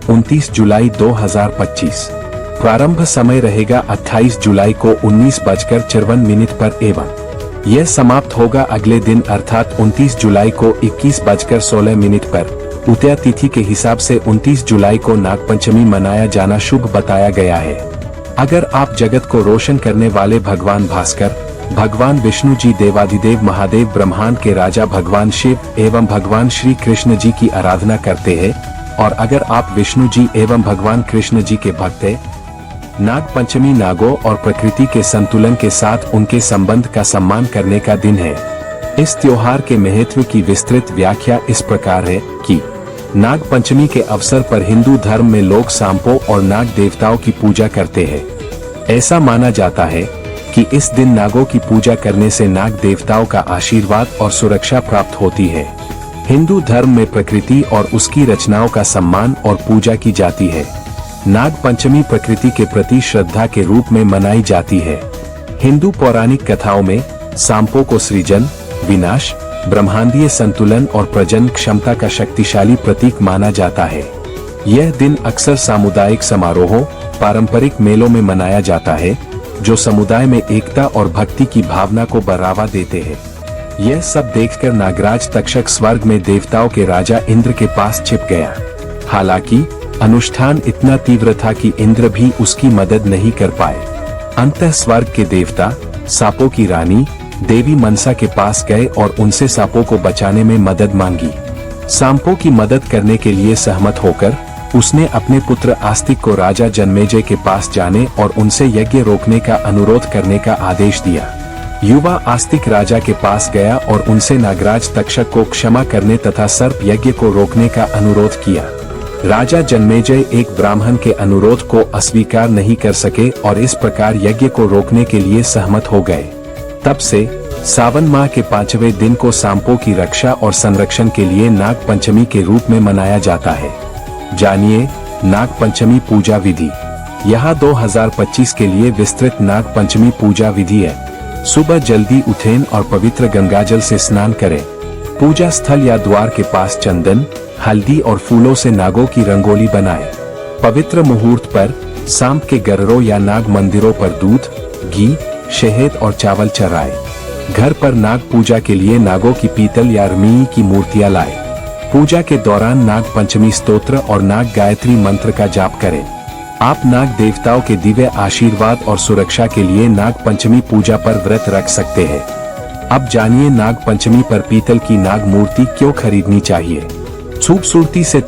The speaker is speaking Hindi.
29 जुलाई 2025। प्रारंभ समय रहेगा 28 जुलाई को 19:54 पर एवं यह समाप्त होगा अगले दिन अर्थात 29 जुलाई को 21:16 पर। उदया तिथि के हिसाब से 29 जुलाई को नागपंचमी मनाया जाना शुभ बताया गया है। अगर आप जगत को रोशन करने वाले भगवान भास्कर, भगवान विष्णु जी देवाधिदेव महादेव ब्रह्मांड के राजा भगवान शिव एवं भगवान श्री कृष्ण जी की आराधना करते हैं और अगर आप विष्णु जी एवं भगवान कृष्ण जी के भक्त हैं, नागपंचमी नागों और प्रकृति के संतुलन के साथ उनके संबंध का सम्मान करने का दिन है। इस त्योहार के महत्व की विस्तृत व्याख्या इस प्रकार है कि नागपंचमी के अवसर पर हिंदू धर्म में लोग सांपों और नाग देवताओं की पूजा करते हैं। ऐसा माना जाता है कि इस दिन नागों की पूजा करने से नाग देवताओं का आशीर्वाद और सुरक्षा प्राप्त होती है। हिंदू धर्म में प्रकृति और उसकी रचनाओं का सम्मान और पूजा की जाती है। नागपंचमी प्रकृति के प्रति श्रद्धा के रूप में मनाई जाती है। हिंदू पौराणिक कथाओं में सांपों को सृजन, विनाश, ब्रह्मांडीय संतुलन और प्रजनन क्षमता का शक्तिशाली प्रतीक माना जाता है। यह दिन अक्सर सामुदायिक समारोहों, पारंपरिक मेलों में मनाया जाता है, जो समुदाय में एकता और भक्ति की भावना को बढ़ावा देते हैं। यह सब देखकर नागराज तक्षक स्वर्ग में देवताओं के राजा इंद्र के पास छिप गया। हालांकि अनुष्ठान इतना तीव्र था कि इंद्र भी उसकी मदद नहीं कर पाए। अंततः स्वर्ग के देवता सांपों की रानी देवी मनसा के पास गए और उनसे सांपों को बचाने में मदद मांगी। सांपों की मदद करने के लिए सहमत होकर उसने अपने पुत्र आस्तिक को राजा जन्मेजय के पास जाने और उनसे यज्ञ रोकने का अनुरोध करने का आदेश दिया। युवा आस्तिक राजा के पास गया और उनसे नागराज तक्षक को क्षमा करने तथा सर्प यज्ञ को रोकने का अनुरोध किया। राजा जन्मेजय एक ब्राह्मण के अनुरोध को अस्वीकार नहीं कर सके और इस प्रकार यज्ञ को रोकने के लिए सहमत हो गए। तब से सावन माह के 5वें दिन को सांपों की रक्षा और संरक्षण के लिए नागपंचमी के रूप में मनाया जाता है। जानिए नागपंचमी पूजा विधि। यहाँ 2025 के लिए विस्तृत नागपंचमी पूजा विधि है। सुबह जल्दी उठें और पवित्र गंगाजल से स्नान करें। पूजा स्थल या द्वार के पास चंदन, हल्दी और फूलों से नागों की रंगोली बनाएं। पवित्र मुहूर्त पर सांप के गररों या नाग मंदिरों पर दूध, घी, शहद और चावल चढ़ाएं। घर पर नाग पूजा के लिए नागों की पीतल या रमी की मूर्तियां लाएं। पूजा के दौरान नाग पंचमी स्तोत्र और नाग गायत्री मंत्र का जाप करें। आप नाग देवताओं के दिव्य आशीर्वाद और सुरक्षा के लिए नाग पंचमी पूजा पर व्रत रख सकते हैं। अब जानिए नाग पंचमी पर पीतल की नाग मूर्ति क्यों खरीदनी चाहिए। खूबसूरती से